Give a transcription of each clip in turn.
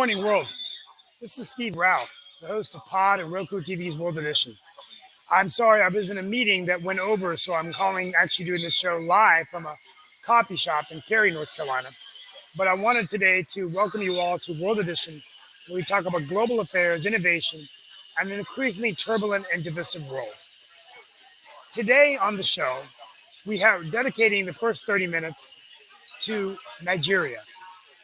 morning, world. This is Steve Rao, the host of Pod and Roku TV's World Edition. I'm sorry, I was in a meeting that went over, so I'm actually doing this show live from a coffee shop in Cary, North Carolina. But I wanted today to welcome you all to World Edition, where we talk about global affairs, innovation, and an increasingly turbulent and divisive world. Today on the show, we are dedicating the first 30 minutes to Nigeria.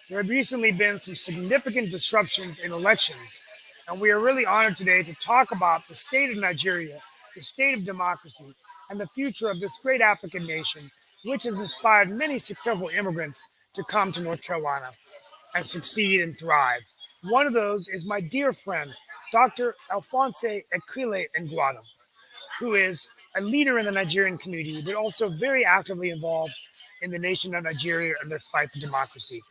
There have recently been some significant disruptions in elections, and we are really honored today to talk about the state of Nigeria, the state of democracy, and the future of this great African nation, which has inspired many successful immigrants to come to North Carolina and succeed and thrive. One of those is my dear friend, Dr. Alphonse Ekile Ngwadam, who is a leader in the Nigerian community, but also very actively involved in the nation of Nigeria and their fight for democracy.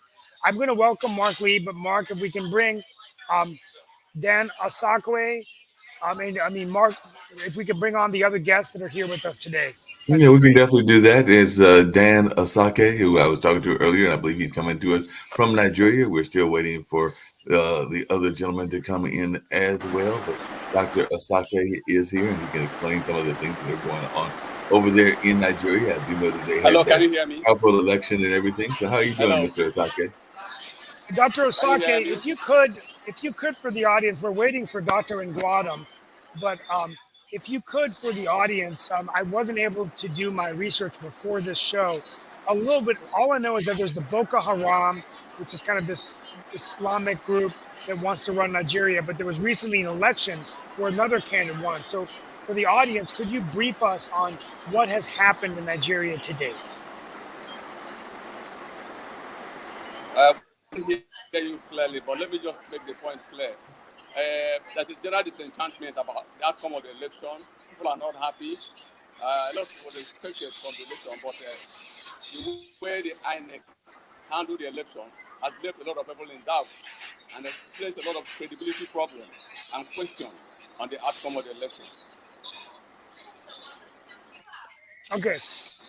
I'm going to welcome Mark Lee, but Mark, if we can bring Dan Asakwe, Mark, if we can bring on the other guests that are here with us today. Yeah, we can definitely do that. It's Dan Asake, who I was talking to earlier, and I believe he's coming to us from Nigeria. We're still waiting for the other gentleman to come in as well. But Dr. Asake is here, and he can explain some of the things that are going on over there in Nigeria. I do know that they Hello, had can you hear me? powerful election and everything. So how are you doing, Hello. Mr. Asake? Dr. Asake, if you could for the audience, we're waiting for Dr. Ngwadam, but if you could for the audience, I wasn't able to do my research before this show. A little bit, all I know is that there's the Boko Haram, which is kind of this Islamic group that wants to run Nigeria, but there was recently an election where another candidate won. So for the audience, could you brief us on what has happened in Nigeria to date? I can't hear you clearly, but let me just make the point clear. There's a general disenchantment about the outcome of the election. People are not happy. A lot of people expected from the election, but the way the INEC handled the election has left a lot of people in doubt, and it placed a lot of credibility problems and questions on the outcome of the election. Okay,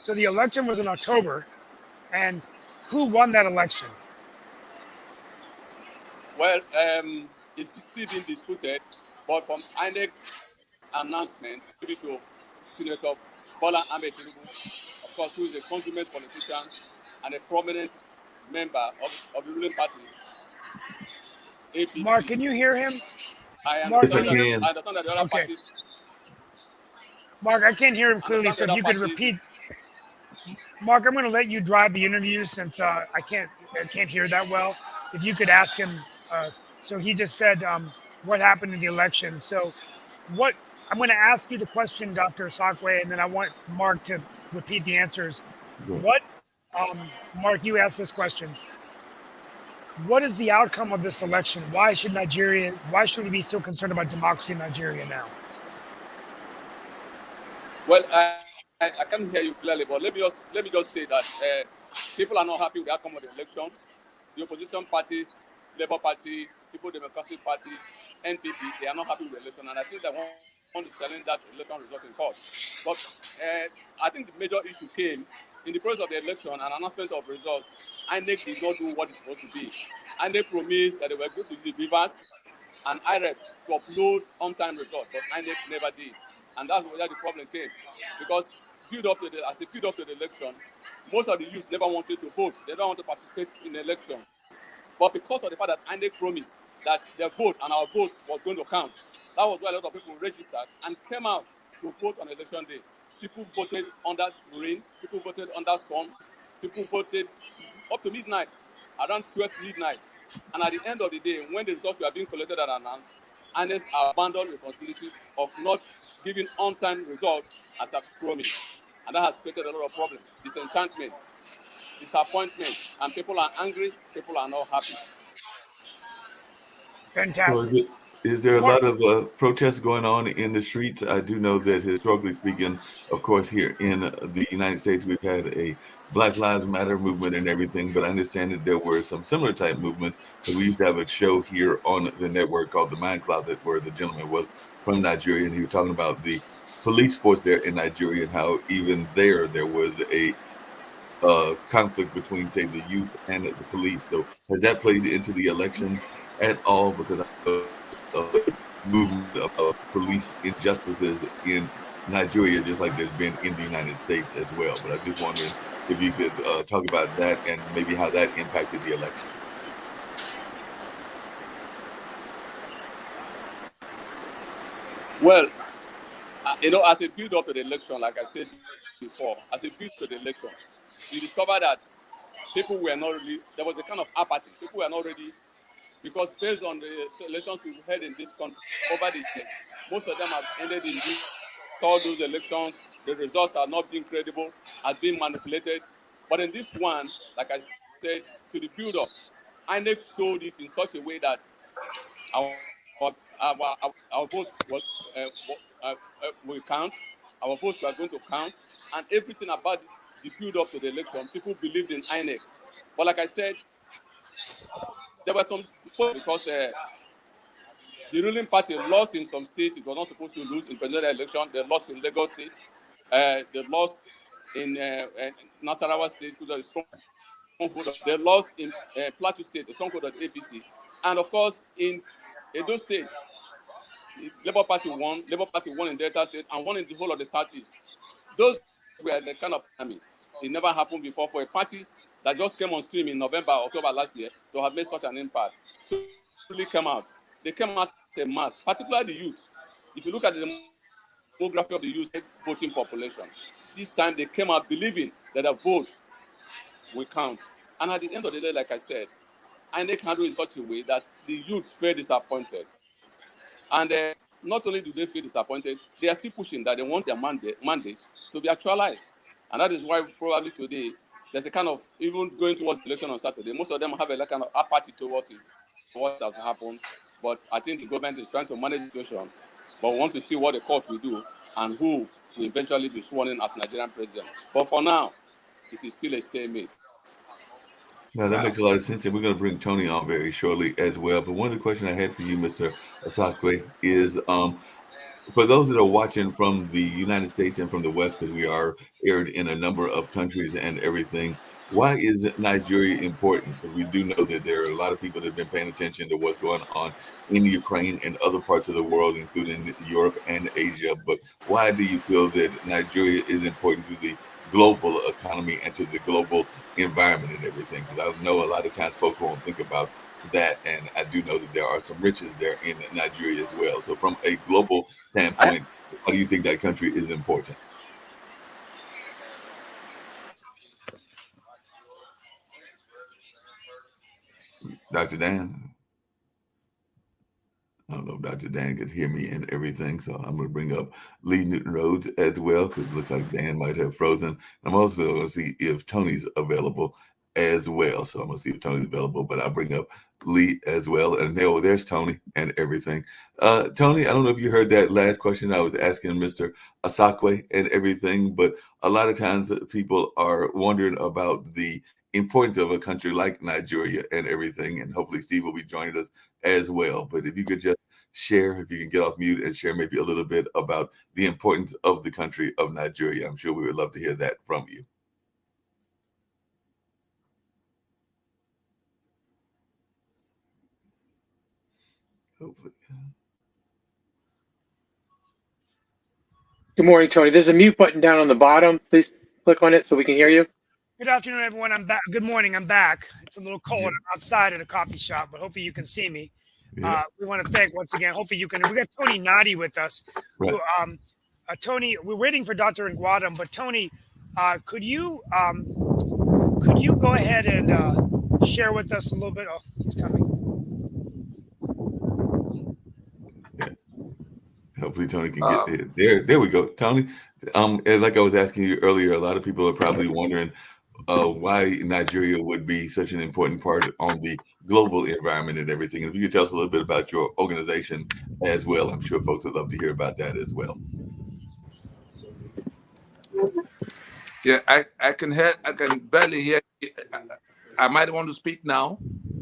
so the election was in October, and who won that election? Well, it's still being disputed, but from INEC announcement due to Senator Bola Ahmed Tinubu, of course, who is a consummate politician and a prominent member of the ruling party, APC. Mark, can you hear him? I Mark, understand, can. I understand that the other Okay. parties. Mark, I can't hear him clearly, so if you could repeat. Mark, I'm going to let you drive the interview since I can't hear that well. If you could ask him, so he just said what happened in the election. So I'm going to ask you the question, Dr. Asakwe, and then I want Mark to repeat the answers. Mark, you asked this question. What is the outcome of this election? Why should we be so concerned about democracy in Nigeria now? Well, I can't hear you clearly, but let me just say that people are not happy with the outcome of the election. The opposition parties, Labour Party, People Democratic Party, NPP, they are not happy with the election, and I think they want to challenge that election result in court. But I think the major issue came in the process of the election and announcement of results. INEC did not do what it's supposed to be. INEC promised that they were going to do the Rivers and IREF to upload on-time results, but INEC never did. And that's where the problem came. Because as a build up to the election, most of the youth never wanted to vote. They don't want to participate in the election. But because of the fact that INEC promised that their vote and our vote was going to count, that was why a lot of people registered and came out to vote on election day. People voted under rain, people voted under sun, people voted up to midnight, around 12 midnight. And at the end of the day, when the results were being collected and announced, INEC abandoned the responsibility of not giving on-time results as a promise. And that has created a lot of problems, disenchantment, disappointment, and people are angry, people are not happy. Fantastic. So is there a lot of protests going on in the streets? I do know that historically speaking, of course, here in the United States, we've had a Black Lives Matter movement and everything, but I understand that there were some similar type movements. So we used to have a show here on the network called The Mind Closet, where the gentleman was from Nigeria, and he was talking about the police force there in Nigeria and how even there was a conflict between, say, the youth and the police. So has that played into the elections at all? Because I know movement of police injustices in Nigeria, just like there's been in the United States as well. But I'm just wondering if you could talk about that and maybe how that impacted the election. Well, as a build up to the election, like I said before, as a build to the election, you discover that people were not really, there was a kind of apathy. People were not ready, because based on the elections we've had in this country over the years, most of them have ended in all those elections. The results are not being credible, are being manipulated. But in this one, like I said, to the build up, INEC sold it in such a way that our votes will count, our votes were going to count, and everything about the build up to the election, people believed in INEC. But like I said, there were some because the ruling party lost in some states. It was not supposed to lose in presidential election. They lost in Lagos State. They lost in Nasarawa State, they lost in Plateau State, the stronghold of the APC. And of course, in Edo State, Labour Party won in Delta State and won in the whole of the Southeast. Those were the kind of enemies. It never happened before for a party that just came on stream in November, October last year to have made such an impact. So really they came out en mass, particularly the youth. If you look at the demography of the youth voting population, this time they came out believing that a vote will count. And at the end of the day, like I said, INEC handled it in such a way that the youth feel disappointed. And not only do they feel disappointed, they are still pushing that they want their mandate to be actualized. And that is why probably today, there's a kind of, even going towards the election on Saturday, most of them have a kind of apathy towards it, what has happened. But I think the government is trying to manage the situation. But we want to see what the court will do and who will eventually be sworn in as Nigerian president. But for now, it is still a stalemate. Now, that makes a lot of sense, and we're going to bring Tony on very shortly as well. But one of the questions I had for you, Mr. Asakwe, is for those that are watching from the United States and from the West, because we are aired in a number of countries and everything, why is Nigeria important? Because we do know that there are a lot of people that have been paying attention to what's going on in Ukraine and other parts of the world, including Europe and Asia. But why do you feel that Nigeria is important to the global economy and to the global environment and everything? Because I know a lot of times folks won't think about that, and I do know that there are some riches there in Nigeria as well. So from a global standpoint, why do you think that country is important? Dr. Dan? I don't know if Dr. Dan could hear me and everything, so I'm going to bring up Lee Newton Rhodes as well, because it looks like Dan might have frozen. I'm also going to see if Tony's available as well. So I'm going to see if Tony's available, but I'll bring up Lee as well. And there's Tony and everything. Tony, I don't know if you heard that last question I was asking Mr. Asakwe and everything, but a lot of times people are wondering about the importance of a country like Nigeria and everything. And hopefully Steve will be joining us as well. But if you could just share, if you can get off mute and share maybe a little bit about the importance of the country of Nigeria, I'm sure we would love to hear that from you. Hopefully. Good morning, Tony. There's a mute button down on the bottom. Please click on it so we can hear you. Good afternoon, everyone. I'm back. Good morning. I'm back. It's a little cold. I'm outside at a coffee shop, but hopefully you can see me. Yeah. We want to thank once again. Hopefully you can. We got Tony Nadi with us. Right. Who, Tony, we're waiting for Dr. Ngwadam, but Tony, could you go ahead and share with us a little bit? Oh, he's coming. Yeah. Hopefully Tony can get there. There we go, Tony. Like I was asking you earlier, a lot of people are probably wondering why Nigeria would be such an important part on the global environment and everything. And if you could tell us a little bit about your organization as well, I'm sure folks would love to hear about that as well. Yeah, I can barely hear you. I might want to speak now.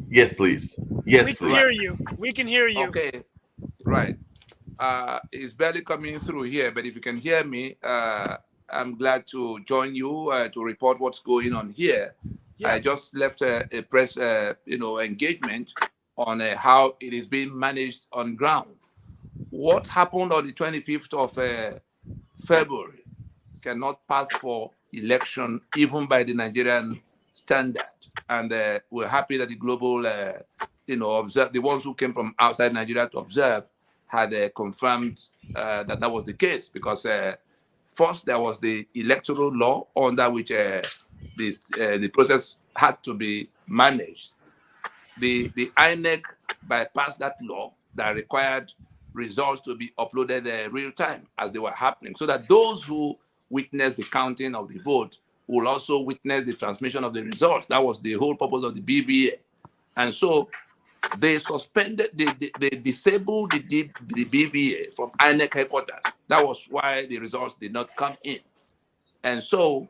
Yes, please. Yes, we can please. hear you. We can hear you. Okay, right. It's barely coming through here, but if you can hear me, I'm glad to join you to report what's going on here. Yeah. I just left a press, engagement on how it is being managed on ground. What happened on the 25th of February cannot pass for election, even by the Nigerian standard. And we're happy that the global, observe, the ones who came from outside Nigeria to observe had confirmed that was the case, because first there was the electoral law under which the process had to be managed. The INEC bypassed that law that required results to be uploaded real time as they were happening, so that those who witnessed the counting of the vote will also witness the transmission of the results. That was the whole purpose of the BVA. And so they suspended, they disabled the BVA from INEC headquarters. That was why the results did not come in. And so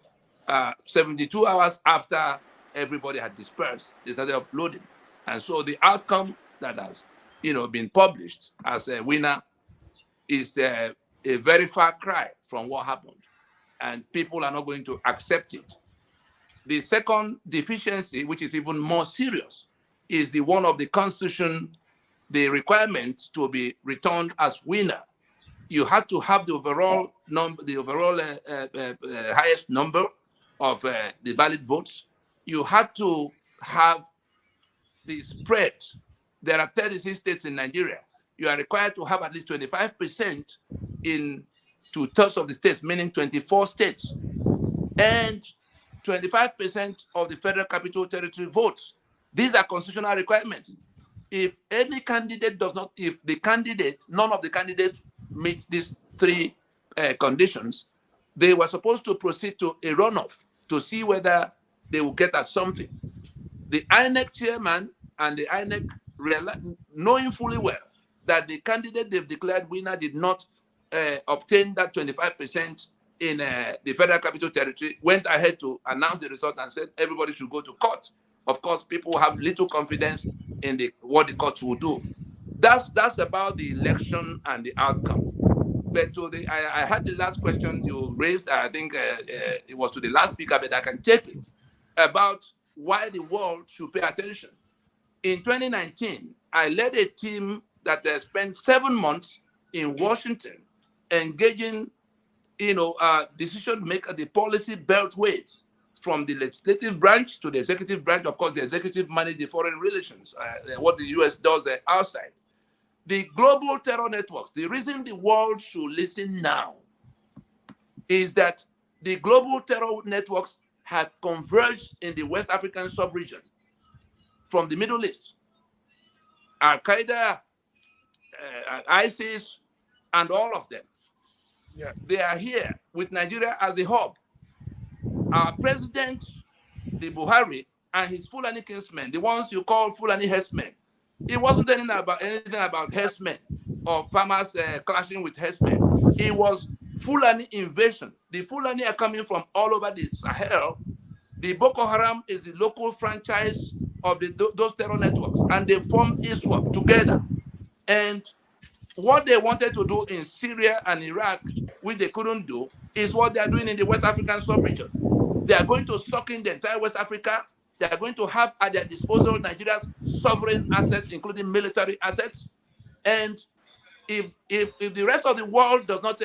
72 hours after everybody had dispersed, they started uploading. And so the outcome that has been published as a winner is a very far cry from what happened. And people are not going to accept it. The second deficiency, which is even more serious, is the one of the Constitution, the requirement to be returned as winner. You had to have the overall number, highest number of the valid votes. You had to have the spread. There are 36 states in Nigeria. You are required to have at least 25% in 2/3 of the states, meaning 24 states, and 25% of the Federal Capital Territory votes. These are constitutional requirements. If any candidate does not, none of the candidates meets these three conditions, they were supposed to proceed to a runoff to see whether they will get at something. The INEC chairman and the INEC, knowing fully well that the candidate they've declared winner did not obtain that 25% in the Federal Capital Territory, went ahead to announce the result and said everybody should go to court. Of course, people have little confidence in what the courts will do. That's about the election and the outcome. But I had the last question you raised. I think it was to the last speaker, but I can take it, about why the world should pay attention. In 2019, I led a team that spent 7 months in Washington engaging, decision maker, the policy beltways, from the legislative branch to the executive branch. Of course, the executive manages the foreign relations, what the US does outside. The global terror networks, the reason the world should listen now is that the global terror networks have converged in the West African sub-region from the Middle East. Al-Qaeda, ISIS, and all of them. Yeah. They are here with Nigeria as a hub. Our president, the Buhari, and his Fulani kinsmen, the ones you call Fulani herdsmen, it wasn't anything about herdsmen or farmers clashing with herdsmen. It was Fulani invasion. The Fulani are coming from all over the Sahel. The Boko Haram is the local franchise of those terror networks, and they formed ISWAP together. And what they wanted to do in Syria and Iraq, which they couldn't do, is what they are doing in the West African sub-region. They are going to suck in the entire West Africa. They are going to have at their disposal Nigeria's sovereign assets, including military assets. And if the rest of the world does not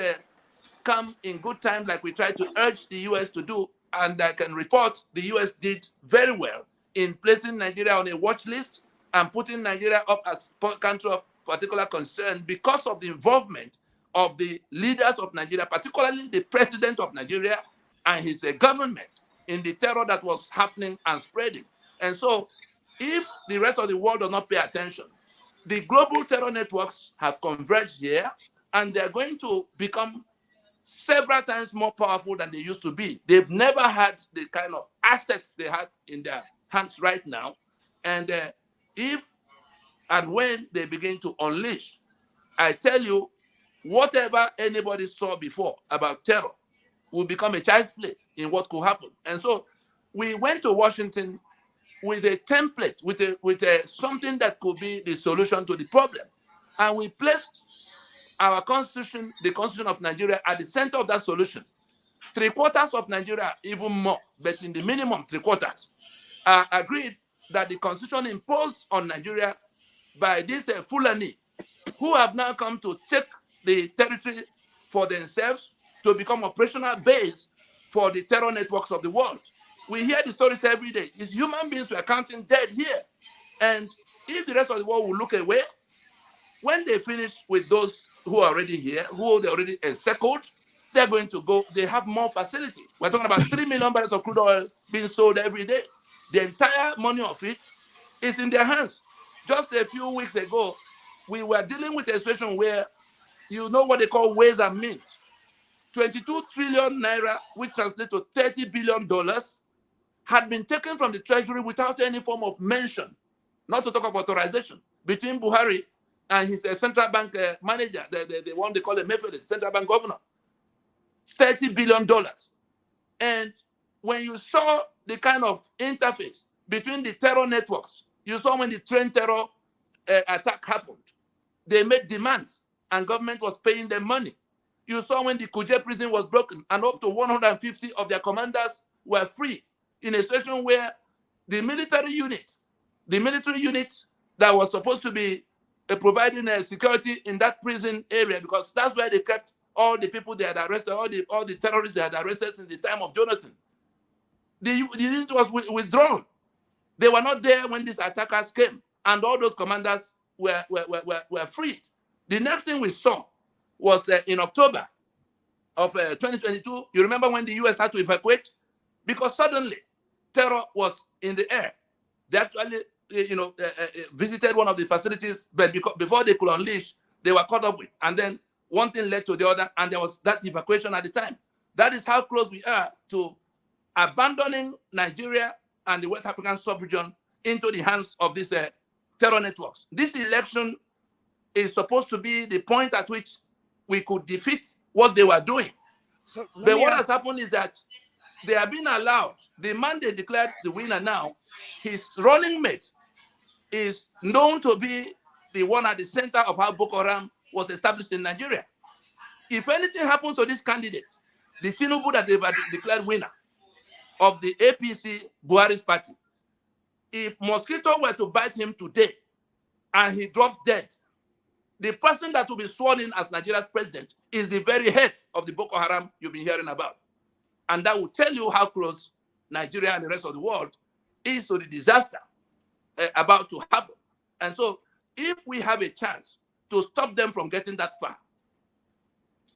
come in good time, like we try to urge the US to do, and I can report the US did very well in placing Nigeria on a watch list and putting Nigeria up as a country of particular concern because of the involvement of the leaders of Nigeria, particularly the president of Nigeria and his government, in the terror that was happening and spreading. And so if the rest of the world does not pay attention, the global terror networks have converged here, and they're going to become several times more powerful than they used to be. They've never had the kind of assets they have in their hands right now. And if and when they begin to unleash, I tell you, whatever anybody saw before about terror will become a child's play in what could happen. And so we went to Washington with a template, with something that could be the solution to the problem. And we placed our constitution, the Constitution of Nigeria, at the center of that solution. 3/4 of Nigeria, even more, but in the minimum 3/4, agreed that the constitution imposed on Nigeria by this Fulani, who have now come to take the territory for themselves to become operational base for the terror networks of the world. We hear the stories every day. It's human beings who are counting dead here. And if the rest of the world will look away, when they finish with those who are already here, who they already encircled, they're going to go, they have more facility. We're talking about 3 million barrels of crude oil being sold every day. The entire money of it is in their hands. Just a few weeks ago, we were dealing with a situation where you know what they call ways and means. 22 trillion naira, which translates to $30 billion, had been taken from the treasury without any form of mention, not to talk of authorization, between Buhari and his central bank manager, the one they call a Mefele, central bank governor. $30 billion. And when you saw the kind of interface between the terror networks, you saw when the train terror attack happened, they made demands and government was paying them money. You saw when the Kuje prison was broken and up to 150 of their commanders were free in a situation where the military unit that was supposed to be providing security in that prison area, because that's where they kept all the people they had arrested, all the terrorists they had arrested since the time of Jonathan. The unit was withdrawn. They were not there when these attackers came, and all those commanders were freed. The next thing we saw was in October of 2022. You remember when the US had to evacuate? Because suddenly terror was in the air. They actually visited one of the facilities, but before they could unleash, they were caught up with. And then one thing led to the other, and there was that evacuation at the time. That is how close we are to abandoning Nigeria and the West African sub-region into the hands of these terror networks. This election is supposed to be the point at which we could defeat what they were doing. But what has happened is that they have been allowed, the man they declared the winner now, his running mate is known to be the one at the center of how Boko Haram was established in Nigeria. If anything happens to this candidate, the Tinubu that they've declared winner of the APC Buhari's party, if mosquito were to bite him today and he drops dead, the person that will be sworn in as Nigeria's president is the very head of the Boko Haram you've been hearing about. And that will tell you how close Nigeria and the rest of the world is to the disaster about to happen. And so if we have a chance to stop them from getting that far,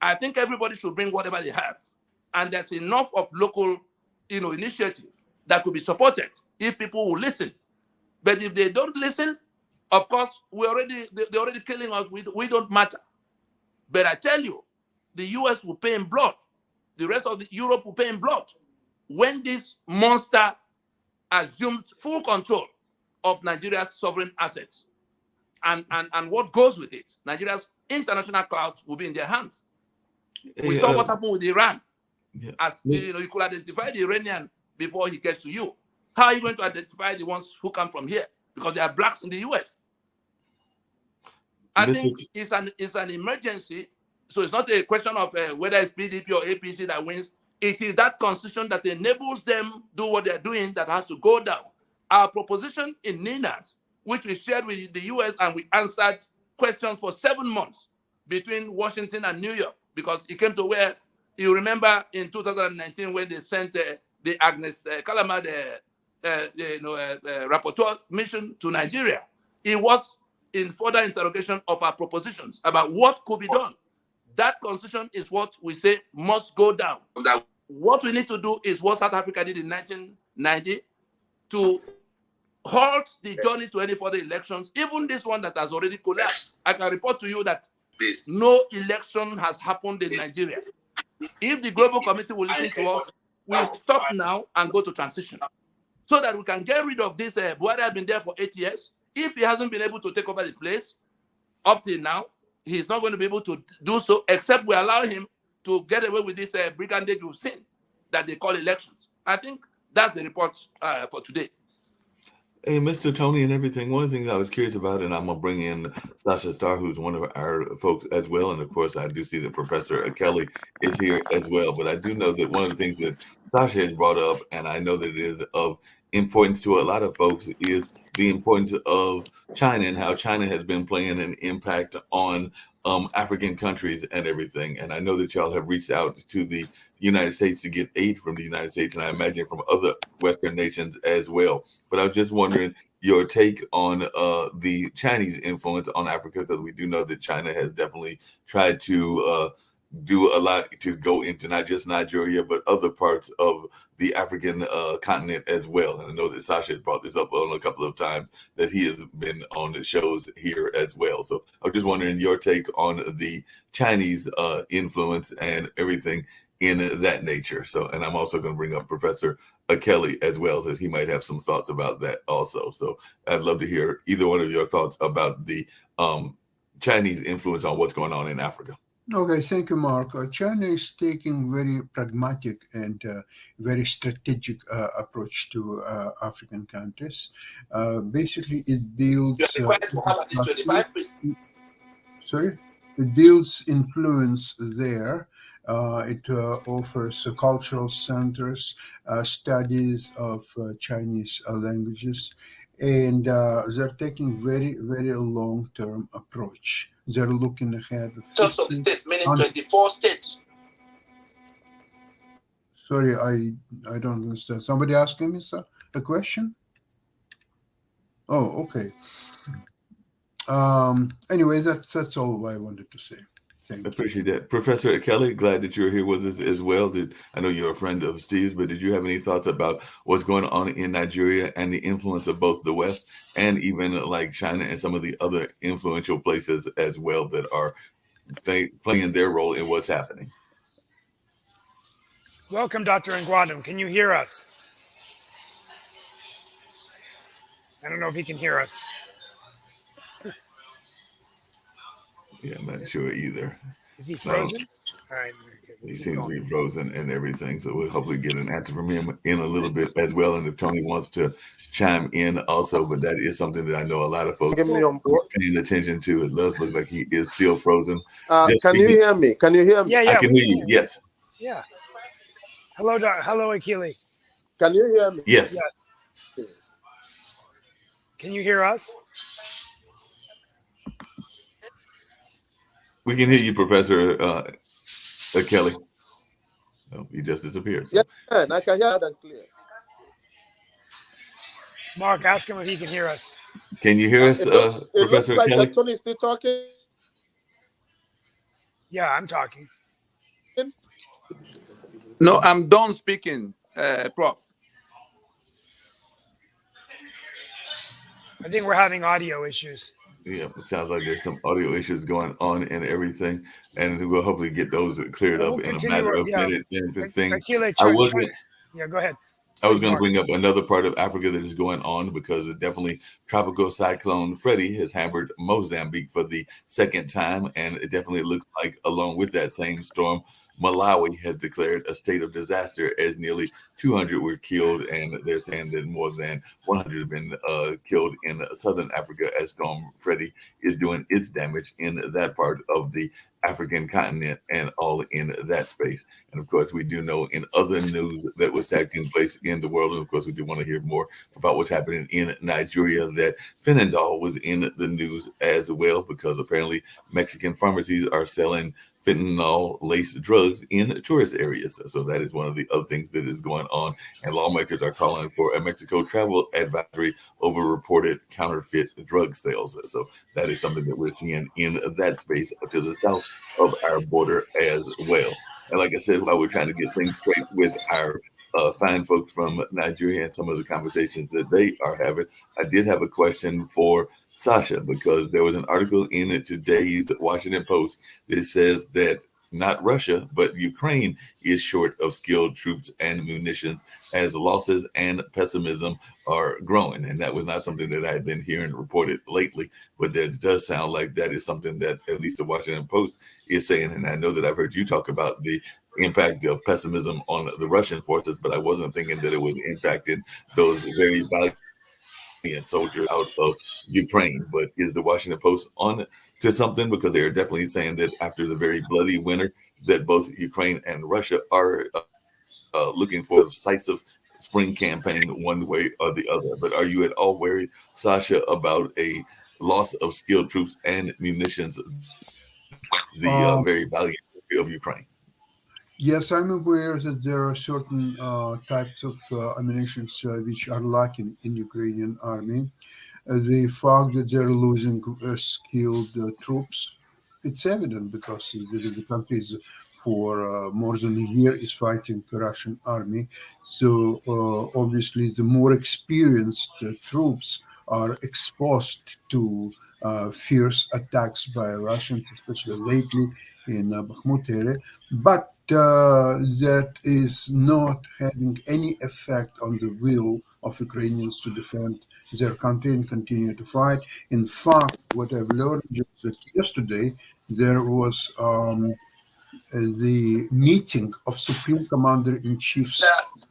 I think everybody should bring whatever they have. And there's enough of local initiative that could be supported if people will listen. But if they don't listen, of course, they're already killing us. We don't matter. But I tell you, the US will pay in blood. The rest of Europe will pay in blood when this monster assumes full control of Nigeria's sovereign assets. And what goes with it. Nigeria's international clout will be in their hands. We saw what happened with Iran. Yeah. As you could identify the Iranian before he gets to you. How are you going to identify the ones who come from here? Because there are blacks in the US. I think it's an emergency. So it's not a question of whether it's PDP or APC that wins. It is that constitution that enables them do what they're doing that has to go down. Our proposition in NINAS, which we shared with the US, and we answered questions for 7 months between Washington and New York, because it came to where, you remember in 2019 when they sent the Agnes Kalama, rapporteur mission to Nigeria. It was in further interrogation of our propositions about what could be done. That constitution is what we say must go down. What we need to do is what South Africa did in 1990 to halt the journey to any further elections, even this one that has already collapsed. I can report to you that no election has happened in Nigeria. If the global committee will listen to us, we'll stop now and go to transition so that we can get rid of this. Buhari has been there for 8 years. If he hasn't been able to take over the place up till now, he's not going to be able to do so except we allow him to get away with this brigandage we've seen that they call elections. I think that's the report for today. Hey, Mr. Tony and everything. One of the things I was curious about, and I'm gonna bring in Sasha Starr, who's one of our folks as well. And of course, I do see that Professor Kelly is here as well. But I do know that one of the things that Sasha has brought up, and I know that it is of importance to a lot of folks, is the importance of China and how China has been playing an impact on African countries and everything. And I know that y'all have reached out to the United States to get aid from the United States, and I imagine from other Western nations as well. But I was just wondering your take on the Chinese influence on Africa, because we do know that China has definitely tried to do a lot to go into not just Nigeria, but other parts of the African continent as well. And I know that Sasha has brought this up on a couple of times, that he has been on the shows here as well. So I was just wondering your take on the Chinese influence and everything in that nature. So, and I'm also going to bring up Professor Kelly as well, so he might have some thoughts about that also. So I'd love to hear either one of your thoughts about the Chinese influence on what's going on in Africa. Okay, thank you, Mark. China is taking very pragmatic and very strategic approach to African countries. Basically, it builds. Sorry, it builds influence there. It offers cultural centers, studies of Chinese languages, and they're taking very long-term approach. They're looking ahead of 15, states, meaning 24 states. Sorry, I don't understand. Somebody asking me a question? Oh, okay. Anyway, that's all I wanted to say. Thank you. I appreciate that. Professor Kelly, glad that you're here with us as well. I know you're a friend of Steve's, but did you have any thoughts about what's going on in Nigeria and the influence of both the West and even like China and some of the other influential places as well that are playing their role in what's happening? Welcome, Dr. Nguadam. Can you hear us? I don't know if he can hear us. Yeah, I'm not sure either. Is he frozen? All right. Okay, he seems to be frozen and everything. So we'll hopefully get an answer from him in a little bit as well. And if Tony wants to chime in also, but that is something that I know a lot of folks are paying attention to. It does look like he is still frozen. Can you hear me? Can you hear me? Yeah, I can hear you. Yes. Yeah. Hello, hello, Akili. Can you hear me? Yes. Yeah. Can you hear us? We can hear you, Professor Kelly. Oh, he just disappeared. So. Yeah, I can hear that and clear. Mark, ask him if he can hear us. Can you hear us, Professor like Kelly? Tony is still talking. Yeah, I'm talking. No, I'm done speaking, Prof. I think we're having audio issues. Yeah, it sounds like there's some audio issues going on and everything, and we'll hopefully get those cleared up in a matter of minutes. Yeah, go ahead. I was going to bring up another part of Africa that is going on because definitely Tropical Cyclone Freddie has hammered Mozambique for the second time, and it definitely looks like along with that same storm, Malawi has declared a state of disaster as nearly 200 were killed, and they're saying that more than 100 have been killed in southern Africa as Storm Freddie is doing its damage in that part of the African continent and all in that space. And of course, we do know in other news that was taking place in the world, and of course, we do want to hear more about what's happening in Nigeria, that fentanyl was in the news as well, because apparently Mexican pharmacies are selling fentanyl-laced drugs in tourist areas. So that is one of the other things that is going on. And lawmakers are calling for a Mexico travel advisory over reported counterfeit drug sales. So that is something that we're seeing in that space to the south of our border as well. And like I said, while we're trying to get things straight with our fine folks from Nigeria and some of the conversations that they are having, I did have a question for Sasha, because there was an article in today's Washington Post that says that not Russia, but Ukraine is short of skilled troops and munitions as losses and pessimism are growing. And that was not something that I had been hearing reported lately, but that does sound like that is something that at least the Washington Post is saying. And I know that I've heard you talk about the impact of pessimism on the Russian forces, but I wasn't thinking that it was impacting those very valuable soldiers out of Ukraine. But is the Washington Post on to something? Because they are definitely saying that after the very bloody winter, that both Ukraine and Russia are looking for a decisive spring campaign one way or the other. But are you at all worried, Sasha, about a loss of skilled troops and munitions, the very valiant of Ukraine? Yes, I'm aware that there are certain types of ammunition which are lacking in Ukrainian army. The fact that they're losing skilled troops, it's evident because the country is for more than a year is fighting the Russian army. So obviously the more experienced troops are exposed to fierce attacks by Russians, especially lately in Bakhmut area. But that is not having any effect on the will of Ukrainians to defend their country and continue to fight. In fact, what I've learned just that yesterday, there was the meeting of Supreme Commander-in-Chief's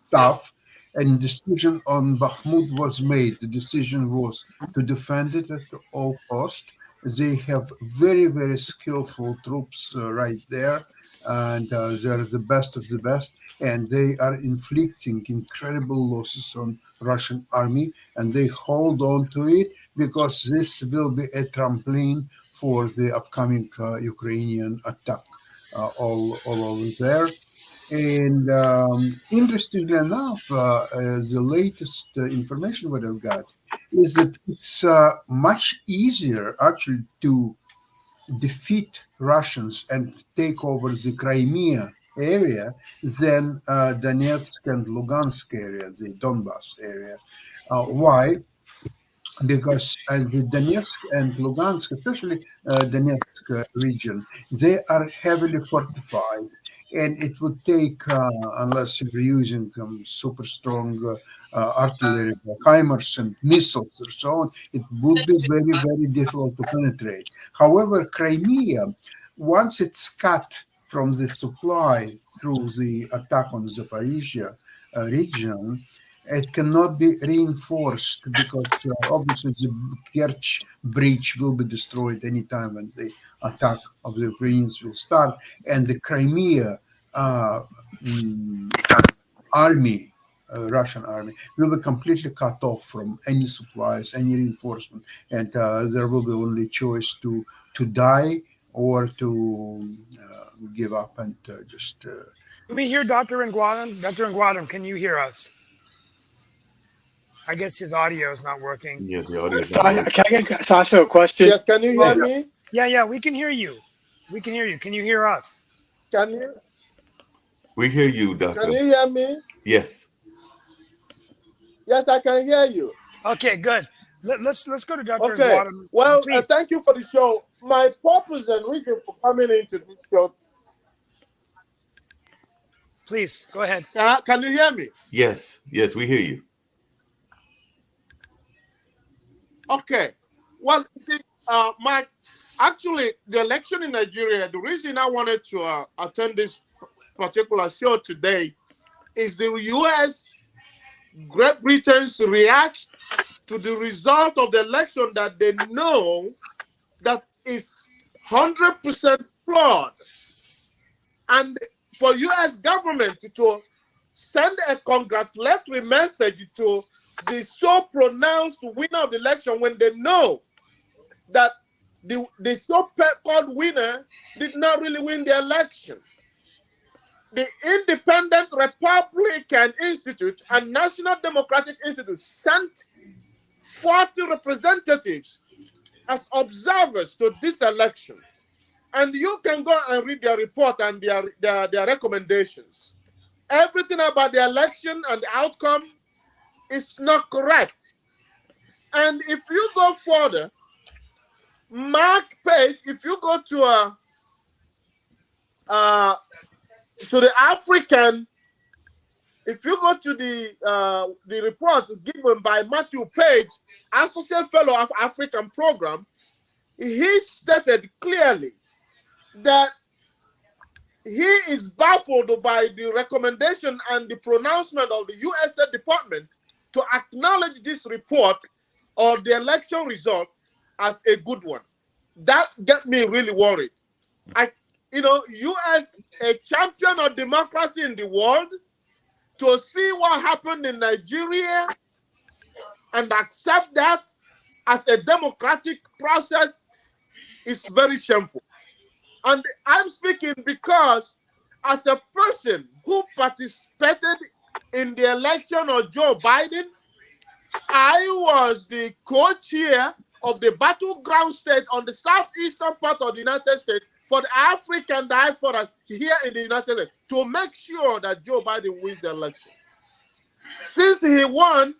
staff, and decision on Bakhmut was made. The decision was to defend it at all cost. They have very, very skillful troops right there, and they're the best of the best, and they are inflicting incredible losses on Russian army, and they hold on to it because this will be a trampoline for the upcoming Ukrainian attack all over there. And interestingly enough, the latest information what I've got is that it's much easier actually to defeat Russians and take over the Crimea area than Donetsk and Lugansk area, the Donbass area. Why? Because the Donetsk and Lugansk, especially Donetsk region, they are heavily fortified. And it would take, unless you're using super strong artillery, HIMARS and missiles and so on, it would be very, very difficult to penetrate. However, Crimea, once it's cut from the supply through the attack on Zaporizhia region, it cannot be reinforced because obviously the Kerch bridge will be destroyed anytime when the attack of the Ukrainians will start, and the Crimea army, Russian army, will be completely cut off from any supplies, any reinforcement, and there will be only choice to die or to give up and just. Can we hear Dr. Nguadam? Dr. Nguadam, can you hear us? I guess his audio is not working. Yeah, the audio is not working. Can I get Sasha a question? Yes, can you hear me? Yeah, we can hear you. We can hear you. Can you hear us? Can you? We hear you, Doctor. Can you hear me? Yes. Yes, I can hear you. Okay, good. Let's go to Dr. Okay. Nguadam. Well, Please. thank you for the show. My purpose and reason for coming into this show. Please go ahead. Can you hear me? Yes, we hear you. Okay. Well, see, actually, the election in Nigeria, the reason I wanted to attend this particular show today is the U.S., Great Britain's reaction to the result of the election that they know that is 100% flawed. And for U.S. government to send a congratulatory message to the so pronounced winner of the election when they know that the so-called winner did not really win the election. The Independent Republican Institute and National Democratic Institute sent 40 representatives as observers to this election. And you can go and read their report and their recommendations. Everything about the election and the outcome is not correct. And if you go further, Mark Page, if you go to the African, if you go to the report given by Matthew Page, Associate Fellow of African Program, he stated clearly that he is baffled by the recommendation and the pronouncement of the U.S. State Department to acknowledge this report or the election result as a good one. That gets me really worried. U.S. a champion of democracy in the world, to see what happened in Nigeria and accept that as a democratic process is very shameful. And I'm speaking because as a person who participated in the election of Joe Biden, I was the co-chair of the battleground state on the southeastern part of the United States for the African diaspora here in the United States to make sure that Joe Biden wins the election. Since he won,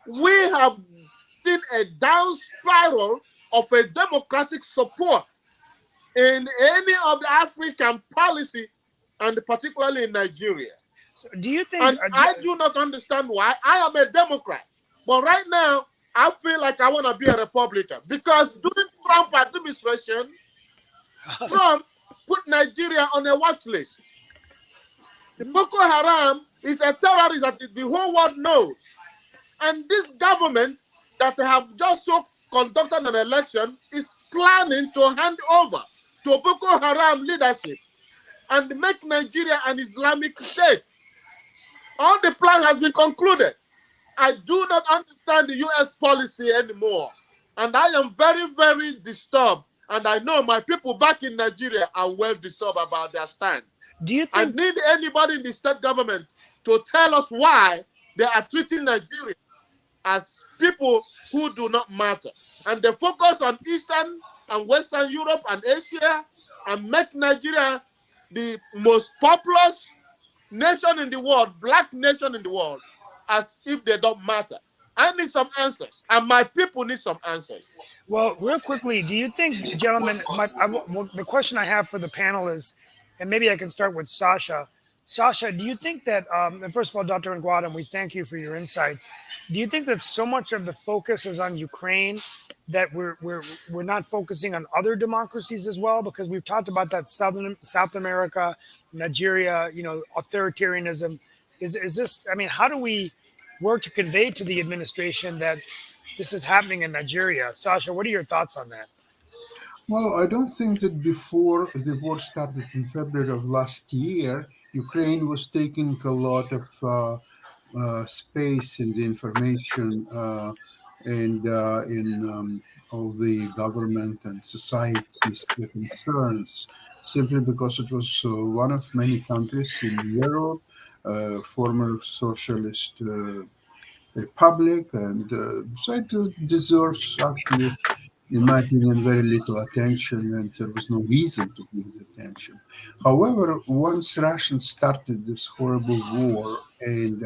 we have seen a down spiral of a democratic support in any of the African policy, and particularly in Nigeria. So do you think? And I do not understand why. I am a Democrat, but right now I feel like I want to be a Republican because during Trump administration, Trump put Nigeria on a watch list. The Boko Haram is a terrorist that the whole world knows. And this government that have just so conducted an election is planning to hand over to Boko Haram leadership and make Nigeria an Islamic state. All the plan has been concluded. I do not understand the U.S. policy anymore. And I am very, very disturbed. And I know my people back in Nigeria are well disturbed about their stand. Do you I think? need anybody in the state government to tell us why they are treating Nigeria as people who do not matter. And they focus on Eastern and Western Europe and Asia and make Nigeria the most populous nation in the world, black nation in the world, as if they don't matter. I need some answers, and my people need some answers. Well, real quickly, do you think, gentlemen, the question I have for the panel is, and maybe I can start with Sasha. Sasha, do you think that, and first of all, Dr. Nguadam, we thank you for your insights. Do you think that so much of the focus is on Ukraine that we're not focusing on other democracies as well? Because we've talked about that South America, Nigeria, authoritarianism. Is this? I mean, how do we work to convey to the administration that this is happening in Nigeria? Sasha, what are your thoughts on that? Well, I don't think that before the war started in February of last year, Ukraine was taking a lot of space in the information and in all the government and society's concerns, simply because it was one of many countries in Europe, former socialist republic, and so it deserves actually, in my opinion, very little attention, and there was no reason to give it attention. However, once Russians started this horrible war, and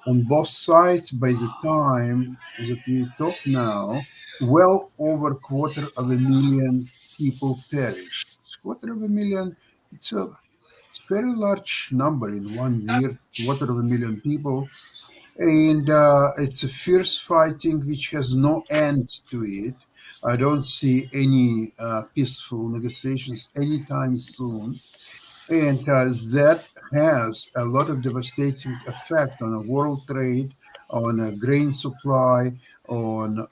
on both sides, by the time that we talk now, well over 250,000 people perished. 250,000, it's a very large number in 1 year, 250,000 people. And it's a fierce fighting which has no end to it. I don't see any peaceful negotiations anytime soon. And that has a lot of devastating effect on a world trade, on a grain supply, on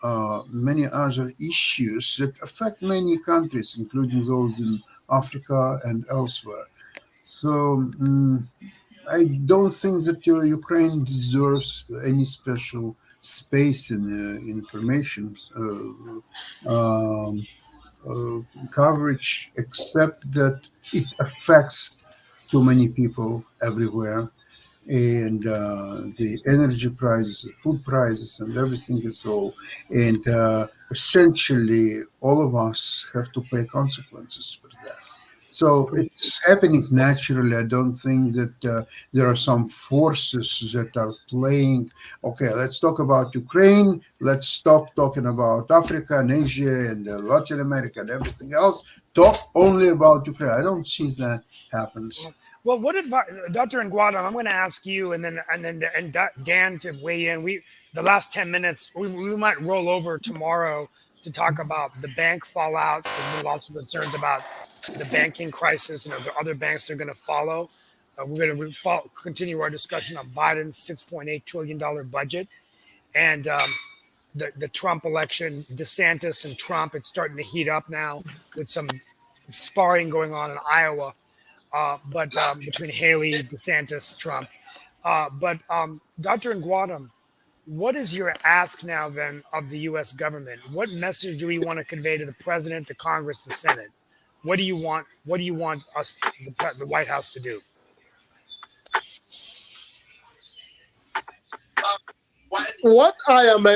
many other issues that affect many countries, including those in Africa and elsewhere. So I don't think that Ukraine deserves any special space in information coverage, except that it affects too many people everywhere. And the energy prices, the food prices, and everything is so. And essentially, all of us have to pay consequences for that. So it's happening naturally. I don't think that there are some forces that are playing. Okay, let's talk about Ukraine. Let's stop talking about Africa and Asia and Latin America and everything else. Talk only about Ukraine. I don't see that happens. Well, what advice, Dr. Nguadam? I'm going to ask you, and then Dan to weigh in. The last 10 minutes, we might roll over tomorrow to talk about the bank fallout. There's been lots of concerns about the banking crisis and the other banks that are going to follow. We're going to continue our discussion on Biden's $6.8 trillion budget. And the Trump election, DeSantis and Trump. It's starting to heat up now with some sparring going on in Iowa, but between Haley, DeSantis, Trump. Dr. Nguadam, what is your ask now then of the U.S. government? What message do we want to convey to the president, the Congress, the Senate? What do you want? What do you want us, the White House, to do? What I am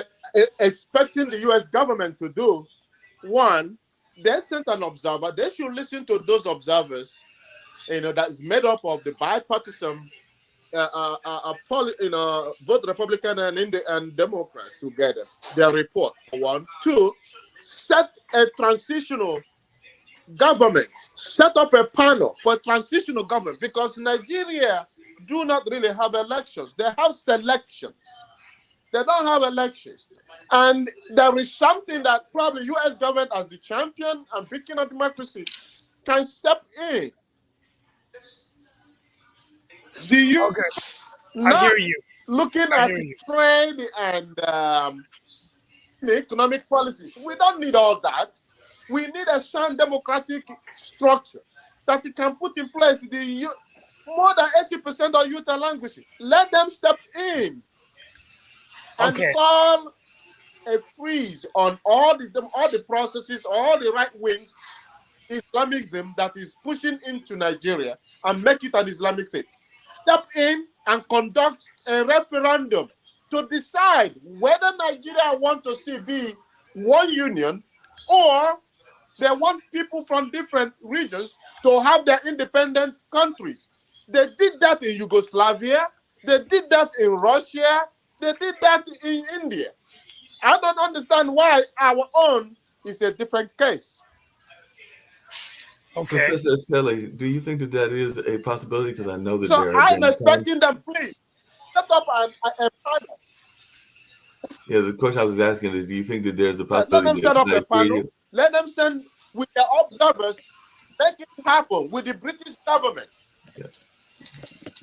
expecting the U.S. government to do, one, they sent an observer. They should listen to those observers, that is made up of the bipartisan, both Republican and Democrat together. Their report. One, two, set a transitional government. Set up a panel for transitional government, because Nigeria do not really have elections. They have selections. They don't have elections. And there is something that probably U.S. government, as the champion and beacon of democracy, can step in. Do you Okay, I not hear you. looking I at hear you. trade and the economic policies? We don't need all that. We need a sound democratic structure that it can put in place. More than 80% of youth are languishing. Let them step in and Okay. call a freeze on all the processes, all the right wing Islamism that is pushing into Nigeria, and make it an Islamic state. Step in and conduct a referendum to decide whether Nigeria wants to still be one union, or they want people from different regions to have their independent countries. They did that in Yugoslavia. They did that in Russia. They did that in India. I don't understand why our own is a different case. Okay. Professor Kelly, do you think that is a possibility? Because I know that So there I'm are expecting them, please, set up a panel. Yeah, the question I was asking is, do you think that there's a Let them possibility set that up a panel. Nigeria, Let them send with their observers, make it happen with the British government.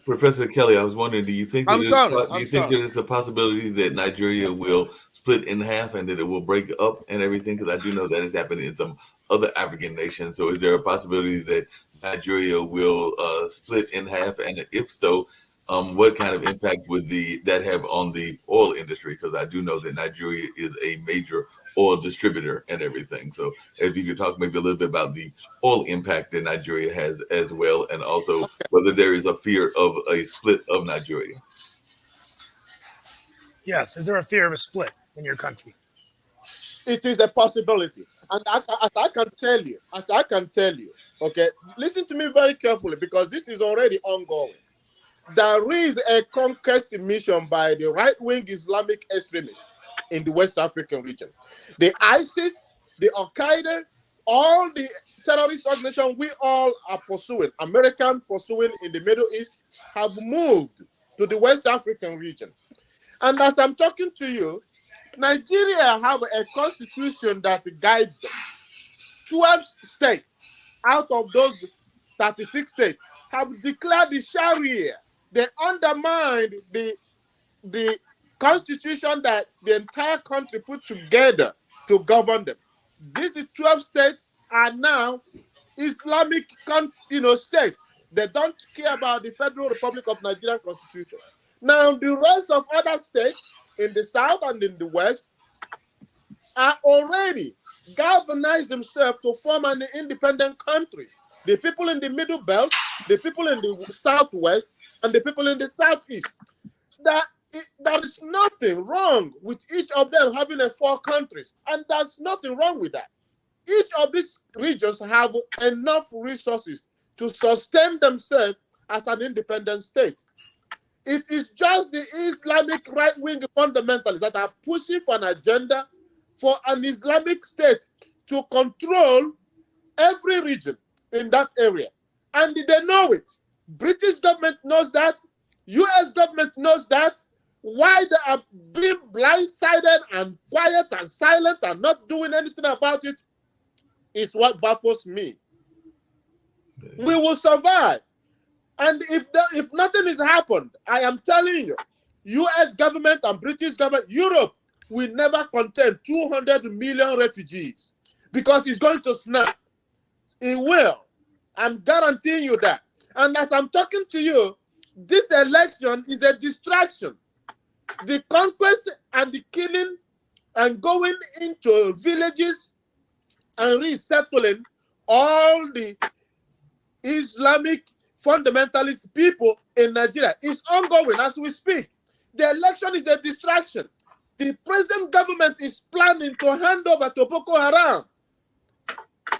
Professor Kelly, I was wondering, do you think I'm sorry. there is a possibility that Nigeria will split in half and that it will break up and everything? Because I do know that has happened in some other African nations. So is there a possibility that Nigeria will split in half? And if so, what kind of impact would that have on the oil industry? Because I do know that Nigeria is a major oil distributor and everything. So if you could talk maybe a little bit about the oil impact that Nigeria has as well, and also whether there is a fear of a split of Nigeria. Yes. Is there a fear of a split in your country? It is a possibility. And as I can tell you, okay, listen to me very carefully, because this is already ongoing. There is a conquest mission by the right-wing Islamic extremists in the West African region. The ISIS, the Al-Qaeda, all the terrorist organizations we all are pursuing, American pursuing in the Middle East, have moved to the West African region. And as I'm talking to you, Nigeria have a constitution that guides them. 12 states out of those 36 states have declared the Sharia. They undermined the constitution that the entire country put together to govern them. These 12 states are now Islamic states. They don't care about the Federal Republic of Nigeria constitution. Now, the rest of other states in the south and in the west are already galvanized themselves to form an independent country. The people in the middle belt, the people in the southwest, and the people in the southeast. There is nothing wrong with each of them having 4 countries, and there's nothing wrong with that. Each of these regions have enough resources to sustain themselves as an independent state. It is just the Islamic right-wing fundamentalists that are pushing for an agenda for an Islamic state to control every region in that area. And they know it. British government knows that. US government knows that. Why they are being blindsided and quiet and silent and not doing anything about it is what baffles me. We will survive. And if nothing has happened, I am telling you, US government and British government, Europe, will never contain 200 million refugees because it's going to snap. It will. I'm guaranteeing you that. And as I'm talking to you, this election is a distraction. The conquest and the killing and going into villages and resettling all the Islamic fundamentalist people in Nigeria is ongoing as we speak. The election is a distraction. The present government is planning to hand over to Boko Haram.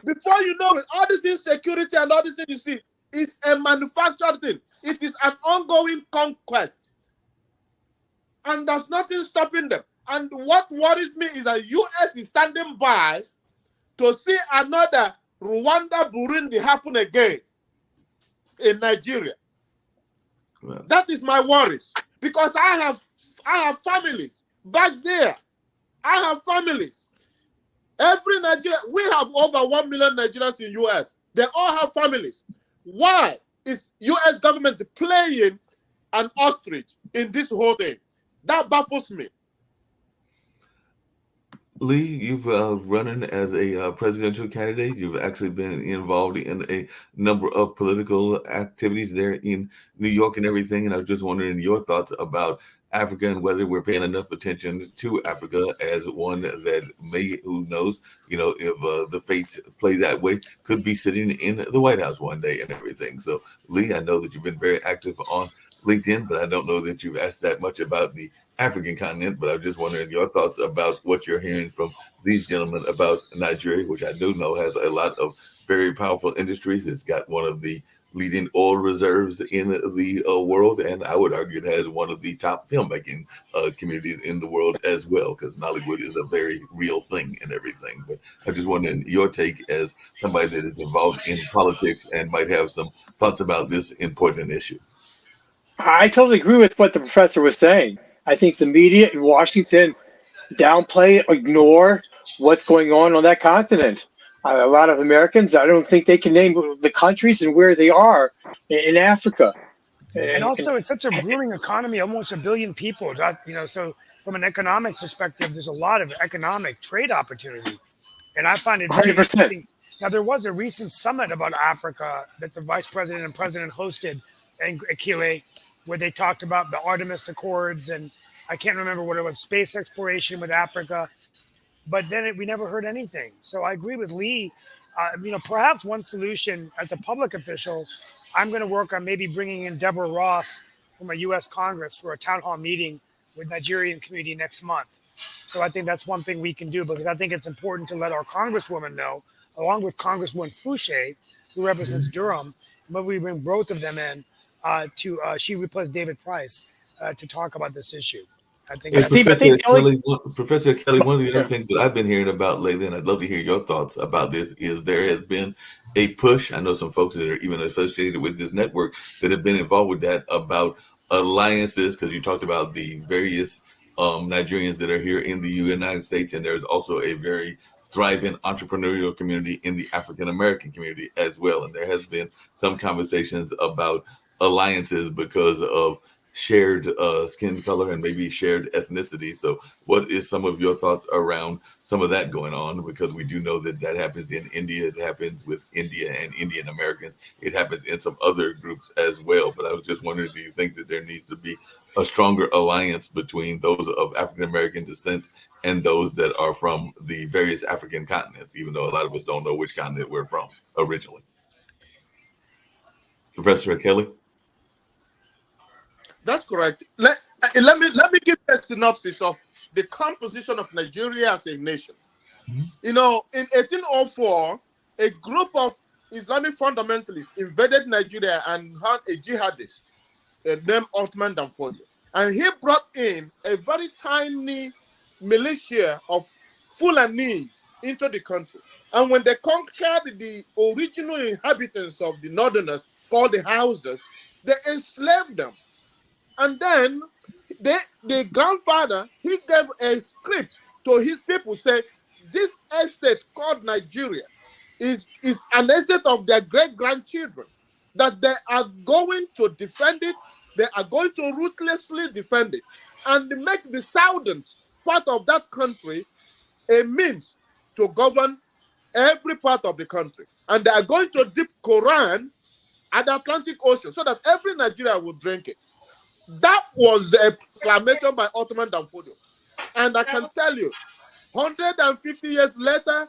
Before you know it, all this insecurity and all this thing you see, it's a manufactured thing. It is an ongoing conquest. And there's nothing stopping them. And what worries me is that US is standing by to see another Rwanda, Burundi happen again in Nigeria. Well, That is my worries. Because I have families back there. I have families. Every Nigeria, we have over 1 million Nigerians in US. They all have families. Why is US government playing an ostrich in this whole thing? That baffles me. Lee, you've running as a presidential candidate. You've actually been involved in a number of political activities there in New York and everything. And I was just wondering your thoughts about Africa and whether we're paying enough attention to Africa as one that may, who knows, if the fates play that way, could be sitting in the White House one day and everything. So, Lee, I know that you've been very active on LinkedIn, but I don't know that you've asked that much about the African continent, but I'm just wondering your thoughts about what you're hearing from these gentlemen about Nigeria, which I do know has a lot of very powerful industries. It's got one of the leading oil reserves in the world, and I would argue it has one of the top filmmaking communities in the world as well, because Nollywood is a very real thing and everything. But I'm just wondering your take as somebody that is involved in politics and might have some thoughts about this important issue. I totally agree with what the professor was saying. I think the media in Washington downplay, ignore what's going on that continent. A lot of Americans, I don't think they can name the countries and where they are in Africa. And also, it's such a booming economy, almost 1 billion people. So from an economic perspective, there's a lot of economic trade opportunity. And I find it very 100%. interesting. Now, there was a recent summit about Africa that the vice president and president hosted in Akile, where they talked about the Artemis Accords, and I can't remember what it was, space exploration with Africa. But then we never heard anything. So I agree with Lee. Perhaps one solution as a public official, I'm going to work on maybe bringing in Deborah Ross from a U.S. Congress for a town hall meeting with Nigerian community next month. So I think that's one thing we can do, because I think it's important to let our congresswoman know, along with Congresswoman Fouché, who represents Durham, but we bring both of them in she replaced David Price to talk about this issue. I think Steve, I think Professor Kelly, one of the other things that I've been hearing about lately, and I'd love to hear your thoughts about this, is there has been a push. I know some folks that are even associated with this network that have been involved with that, about alliances, because you talked about the various Nigerians that are here in the United States, and there's also a very thriving entrepreneurial community in the African American community as well. And there has been some conversations about alliances because of shared skin color and maybe shared ethnicity. So what is some of your thoughts around some of that going on? Because we do know that happens in India. It happens with India and Indian Americans. It happens in some other groups as well. But I was just wondering, do you think that there needs to be a stronger alliance between those of African American descent and those that are from the various African continents, even though a lot of us don't know which continent we're from originally? Professor Kelly? That's correct. Let me give a synopsis of the composition of Nigeria as a nation. In 1804, a group of Islamic fundamentalists invaded Nigeria and had a jihadist named Othman Danfodio. And he brought in a very tiny militia of Fulanese into the country. And when they conquered the original inhabitants of the northerners, called the Hausas, they enslaved them. And then the grandfather, he gave a script to his people, say, this estate called Nigeria is an estate of their great-grandchildren, that they are going to defend it, they are going to ruthlessly defend it, and make the Southerns part of that country a means to govern every part of the country. And they are going to dip Quran at the Atlantic Ocean so that every Nigerian will drink it. That was a proclamation by Ottoman Danfodio. And I can tell you, 150 years later,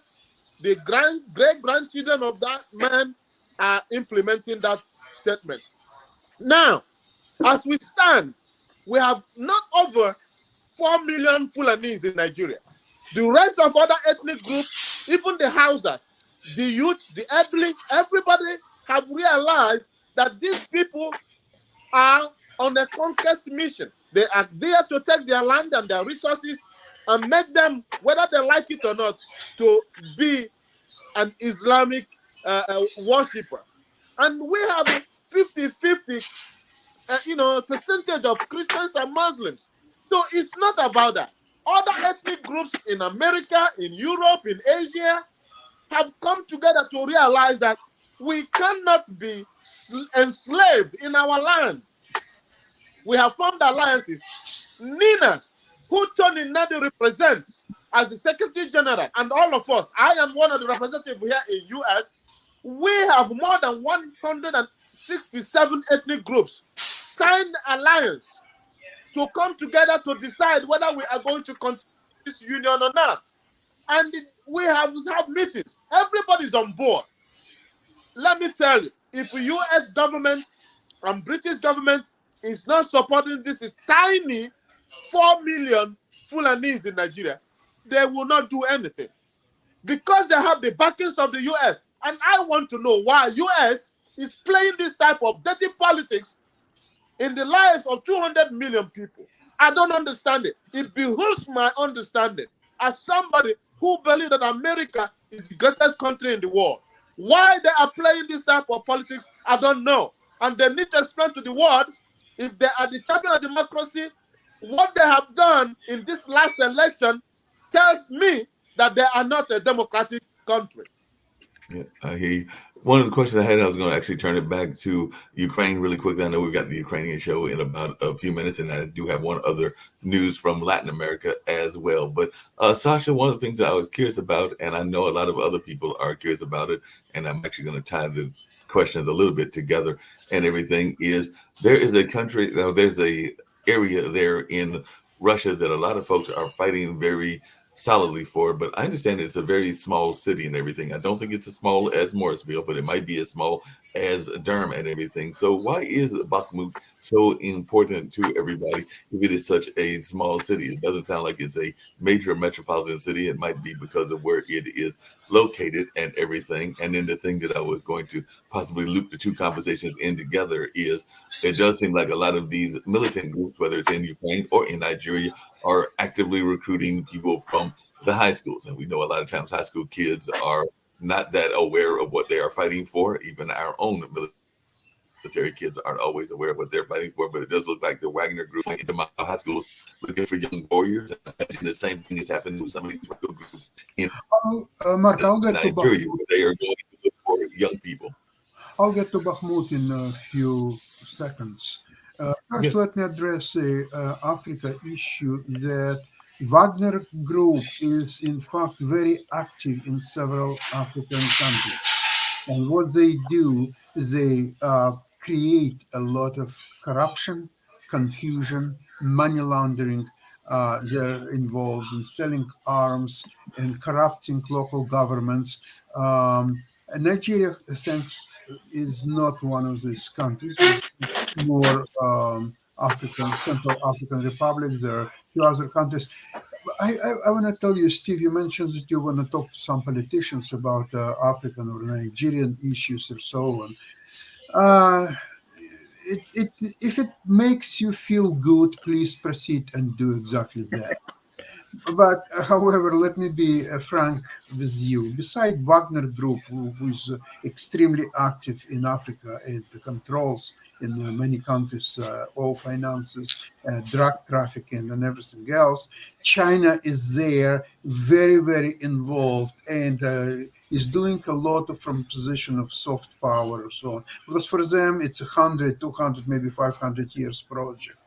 the great-grandchildren of that man are implementing that statement. Now, as we stand, we have not over 4 million Fulanis in Nigeria. The rest of other ethnic groups, even the Hausas, the youth, the elderly, everybody have realized that these people are on a conquest mission. They are there to take their land and their resources and make them, whether they like it or not, to be an Islamic worshipper. And we have 50-50 percentage of Christians and Muslims. So it's not about that. Other ethnic groups in America, in Europe, in Asia have come together to realize that we cannot be enslaved in our land. We have formed alliances. Ninas, who Tony Nadi represents as the Secretary General, and all of us, I am one of the representatives here in US, we have more than 167 ethnic groups signed alliance to come together to decide whether we are going to continue this union or not. And we have meetings. Everybody's on board. Let me tell you, if the US government and British government is not supporting this tiny 4 million Fulanis in Nigeria, they will not do anything. Because they have the backings of the US. And I want to know why US is playing this type of dirty politics in the lives of 200 million people. I don't understand it. It behooves my understanding as somebody who believes that America is the greatest country in the world. Why they are playing this type of politics, I don't know. And they need to explain to the world, if they are the champion of democracy, what they have done in this last election tells me that they are not a democratic country. Yeah, I hear you. One of the questions I had, I was going to actually turn it back to Ukraine really quickly. I know we've got the Ukrainian show in about a few minutes, and I do have one other news from Latin America as well. But Sasha, one of the things that I was curious about, and I know a lot of other people are curious about it, and I'm actually going to tie the questions a little bit together and everything, is there is a country, there's a area there in Russia that a lot of folks are fighting very solidly for, but I understand it's a very small city and everything. I don't think it's as small as Morrisville, but it might be as small as Durham and everything. So why is Bakhmut so important to everybody if it is such a small city? It doesn't sound like it's a major metropolitan city. It might be because of where it is located and everything. And then the thing that I was going to possibly loop the two conversations in together is it does seem like a lot of these militant groups, whether it's in Ukraine or in Nigeria, are actively recruiting people from the high schools. And we know a lot of times high school kids are not that aware of what they are fighting for. Even our own military kids aren't always aware of what they're fighting for, but it does look like the Wagner group went into my high schools looking for young warriors. I imagine the same thing is happening with some of these groups in Mark, I'll get to Nigeria, where they are going to look for young people. I'll get to Bakhmut in a few seconds. First, let me address the Africa issue that Wagner Group is in fact very active in several African countries. And what they do is they create a lot of corruption, confusion, money laundering. They're involved in selling arms and corrupting local governments. Nigeria, thanks, is not one of these countries. More African, Central African republics. There are a few other countries. I want to tell you, Steve, you mentioned that you want to talk to some politicians about African or Nigerian issues or so on. If it makes you feel good, please proceed and do exactly that. But however, let me be frank with you. Besides Wagner Group, who is extremely active in Africa and controls in many countries all finances, drug trafficking and everything else, China is there, very, very involved, and is doing a lot from position of soft power and so on. Because for them, it's 100, 200, maybe 500 years project.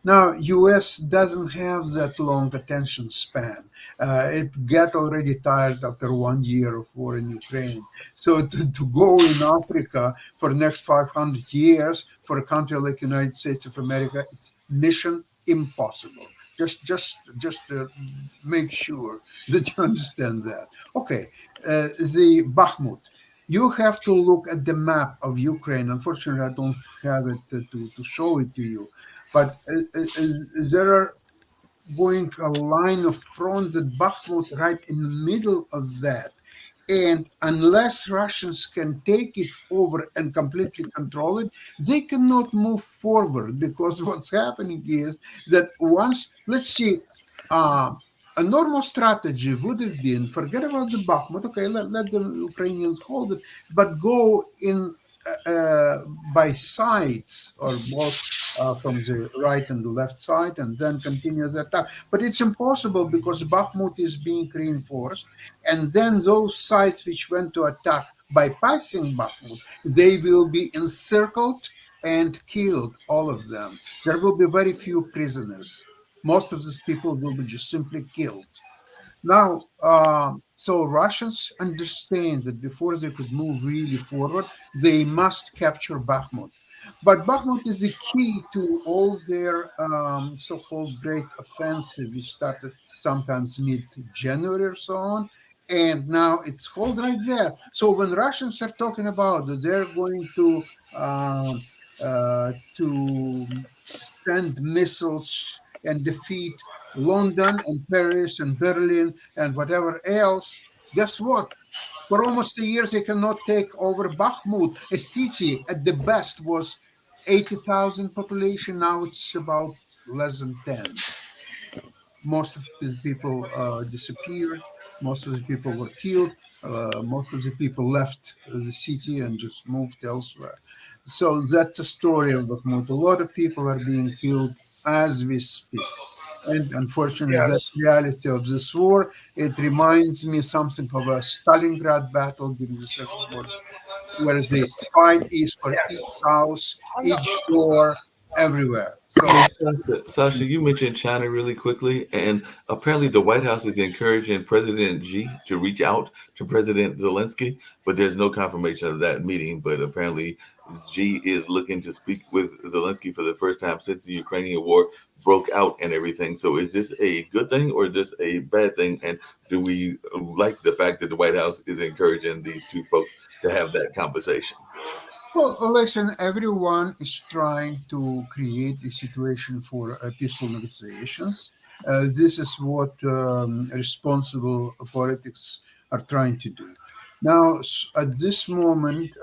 Now, U.S. doesn't have that long attention span. It got already tired after 1 year of war in Ukraine. So to go in Africa for the next 500 years for a country like United States of America, it's mission impossible. Just to make sure that you understand that. Okay, the Bakhmut. You have to look at the map of Ukraine. Unfortunately, I don't have it to show it to you, but there are going a line of front that Bakhmut right in the middle of that. And unless Russians can take it over and completely control it, they cannot move forward, because what's happening is that once, let's see, a normal strategy would have been forget about the Bakhmut, okay, let the Ukrainians hold it, but go in by sides or both from the right and the left side, and then continue the attack. But it's impossible because Bakhmut is being reinforced, and then those sides which went to attack bypassing Bakhmut, they will be encircled and killed, all of them. There will be very few prisoners. Most of these people will be just simply killed. Now, so Russians understand that before they could move really forward, they must capture Bakhmut. But Bakhmut is the key to all their so-called great offensive, which started sometimes mid-January or so on. And now it's hold right there. So when Russians are talking about that they're going to send missiles and defeat London and Paris and Berlin and whatever else, guess what? For almost a year, they cannot take over Bakhmut, a city at the best was 80,000 population. Now it's about less than 10. Most of these people disappeared. Most of the people were killed. Most of the people left the city and just moved elsewhere. So that's a story of Bakhmut. A lot of people are being killed as we speak. And unfortunately, that's the reality of this war. It reminds me something of a Stalingrad battle during the Second World War, where the fight is for each house, each door, everywhere. So, Sasha, you mentioned China really quickly, and apparently the White House is encouraging President Xi to reach out to President Zelensky, but there's no confirmation of that meeting. But apparently Xi is looking to speak with Zelensky for the first time since the Ukrainian war broke out and everything. So is this a good thing or is this a bad thing? And do we like the fact that the White House is encouraging these two folks to have that conversation? well, listen, everyone is trying to create a situation for peaceful negotiations. This is what responsible politics are trying to do. Now, at this moment,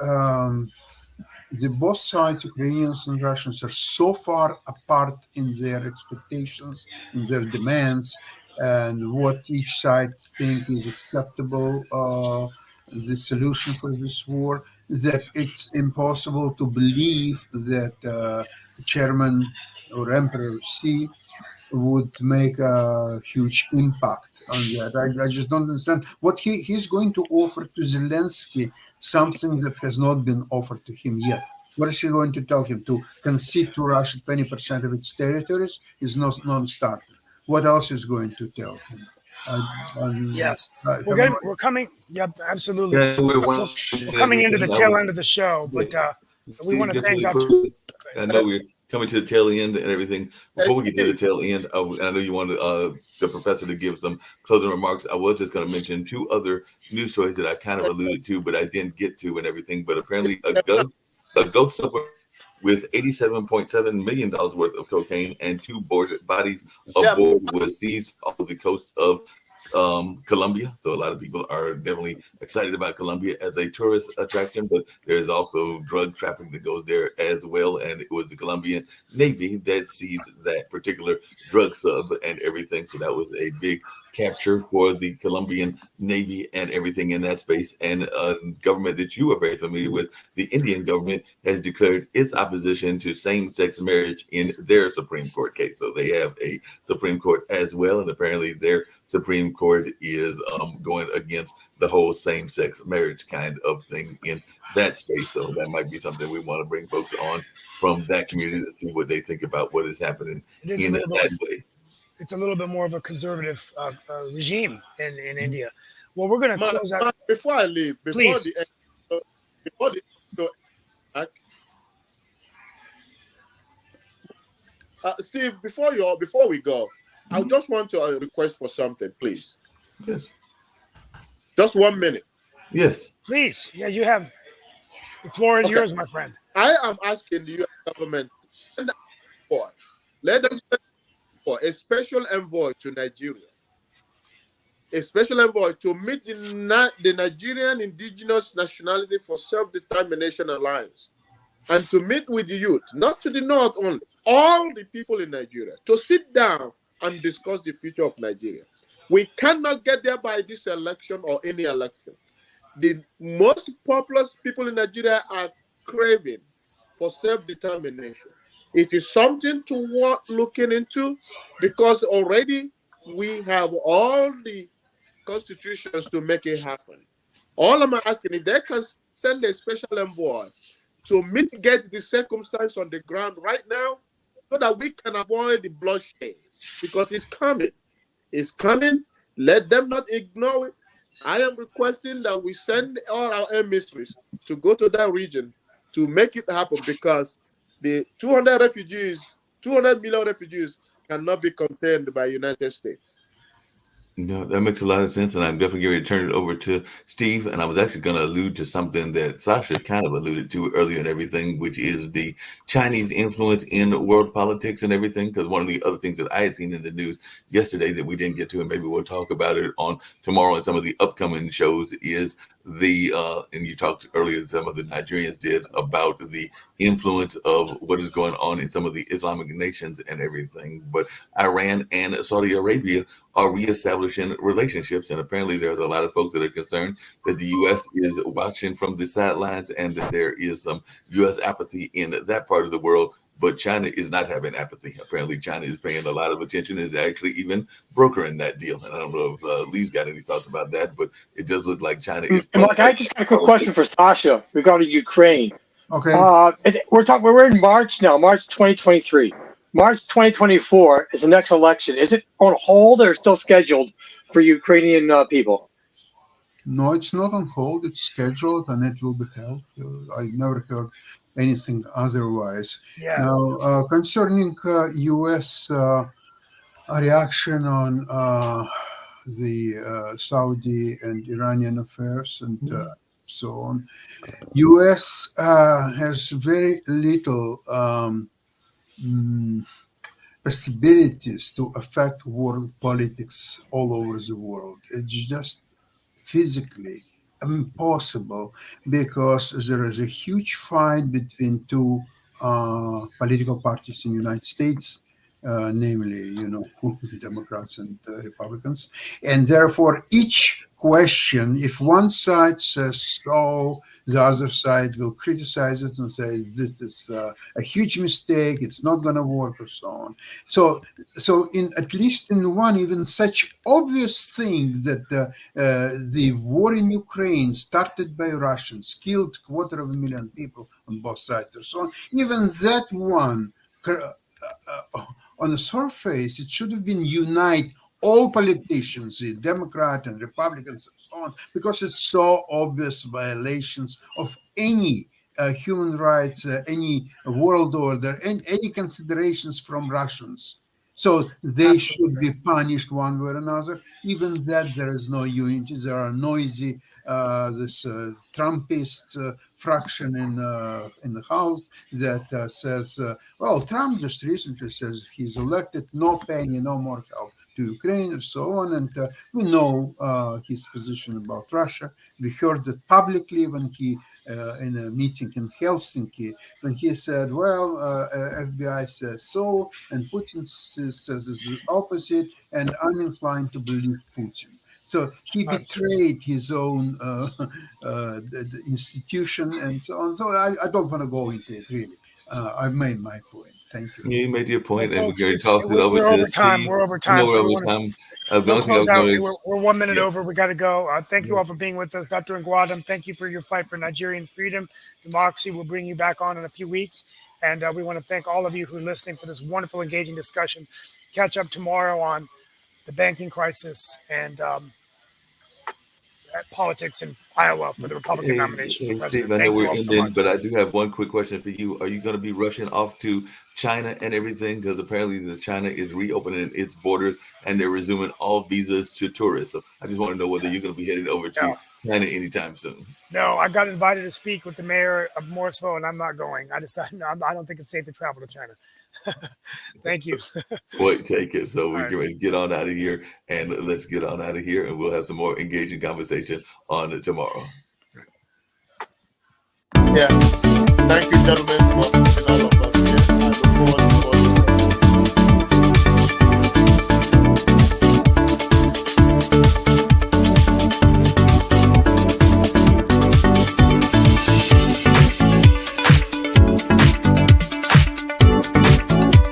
the both sides, Ukrainians and Russians, are so far apart in their expectations, in their demands, and what each side think is acceptable, the solution for this war, that it's impossible to believe that Chairman or Emperor Xi would make a huge impact on that. I just don't understand what he's going to offer to Zelensky, something that has not been offered to him yet. What is he going to tell him? To concede to Russia 20% of its territories is not non-starter. What else is going to tell him? Yes, we're coming. Yep, absolutely. Yeah, We're coming into the tail end of the show, but we want to thank Dr. I know we're coming to the tail end and everything. Before we get to the tail end, I know you wanted the professor to give some closing remarks. I was just going to mention two other news stories that I kind of alluded to, but I didn't get to and everything. But apparently, a ghost with $87.7 million worth of cocaine and two bodies aboard was seized off the coast of Colombia. So a lot of people are definitely excited about Colombia as a tourist attraction, but there's also drug trafficking that goes there as well. And it was the Colombian Navy that seized that particular drug sub and everything. So that was a big capture for the Colombian Navy and everything in that space. And a government that you are very familiar with, the Indian government, has declared its opposition to same-sex marriage in their Supreme Court case. So they have a Supreme Court as well, and apparently their Supreme Court is going against the whole same-sex marriage kind of thing in that space. So that might be something we want to bring folks on from that community to see what they think about what is happening It is a in little that bit. way. It's a little bit more of a conservative regime in India. Well, we're going to close out. Before I leave, Please. before the Steve, before we go, I just want to request for something, please. Yes. Just 1 minute. Yes. Please. Yeah, you have the floor is yours, my friend. I am asking the U.S. government to send let them send for a special envoy to Nigeria. A special envoy to meet the Nigerian Indigenous Nationality for Self-Determination Alliance and to meet with the youth, not to the north only, all the people in Nigeria, to sit down and discuss the future of Nigeria. We cannot get there by this election or any election. The most populous people in Nigeria are craving for self-determination. It is something to worth looking into because already we have all the constitutions to make it happen. All I'm asking, if they can send a special envoy to mitigate the circumstance on the ground right now so that we can avoid the bloodshed because it's coming. It's coming. Let them not ignore it. I am requesting that we send all our emissaries to go to that region to make it happen because the 200 million refugees cannot be contained by United States. No, that makes a lot of sense, and I'm definitely going to turn it over to Steve. And I was actually going to allude to something that Sasha kind of alluded to earlier and everything, which is the Chinese influence in world politics and everything. Because one of the other things that I had seen in the news yesterday that we didn't get to, and maybe we'll talk about it on tomorrow and some of the upcoming shows, is the and you talked earlier, some of the Nigerians did about the influence of what is going on in some of the Islamic nations and everything. But Iran and Saudi Arabia are reestablishing relationships, and apparently there's a lot of folks that are concerned that the U.S. is watching from the sidelines and that there is some U.S. apathy in that part of the world. But China is not having apathy. Apparently, China is paying a lot of attention and is actually even brokering that deal. And I don't know if Lee's got any thoughts about that, but it does look like China is. Mark, I just got a quick question for Sasha regarding Ukraine. Okay. We're in March now, March 2023. March 2024 is the next election. Is it on hold or still scheduled for Ukrainian people? No, it's not on hold. It's scheduled and it will be held. I never heard anything otherwise. Yeah. Now, concerning U.S. reaction on the Saudi and Iranian affairs and so on, U.S. has very little possibilities to affect world politics all over the world. It's just physically impossible because there is a huge fight between two political parties in the United States, namely, the Democrats and Republicans. And therefore, each question, if one side says so, the other side will criticize it and say, this is a huge mistake, it's not going to work, or so on. So in at least in one, even such obvious thing that the war in Ukraine started by Russians, killed 250,000 people on both sides, and so on, even that one, on the surface, it should have been unite all politicians, the Democrat and Republicans, and so on, because it's so obvious violations of any human rights, any world order, and any considerations from Russians. So they should be punished one way or another. Even that, there is no unity. There are noisy, this Trumpist fraction in the House that says, well, Trump just recently says if he's elected, no penny, no more help to Ukraine, and so on. And we know his position about Russia. We heard it publicly when he, in a meeting in Helsinki, when he said, well, FBI says so, and Putin says the opposite, and I'm inclined to believe Putin. So he betrayed his own institution and so on. So I don't want to go into it, really. I've made my point. Thank you. You made your point, Well, and folks, we're going to toss it over we're to over time. Steve. We're over time. We're So over we want time. The We'll only thing I close was out. going We're 1 minute Yeah. over. We got to go. Thank you all for being with us. Dr. Ngwadam, thank you for your fight for Nigerian freedom. Democracy will bring you back on in a few weeks. And we want to thank all of you who are listening for this wonderful, engaging discussion. Catch up tomorrow on the banking crisis and politics in Iowa for the Republican nomination for Hey, president. Steve, I know Thank you we're all so ending, much. but I do have one quick question for you. Are you going to be rushing off to China and everything? Because apparently China is reopening its borders and they're resuming all visas to tourists. So I just want to know whether you're going to be heading over to No. China anytime soon. No, I got invited to speak with the mayor of Morrisville, and I'm not going. I decided I don't think it's safe to travel to China. Thank you. Point taken. So we All right. can get on out of here, and let's get on out of here, and we'll have some more engaging conversation on tomorrow. Yeah. Thank you, gentlemen, for all of us here. I look forward to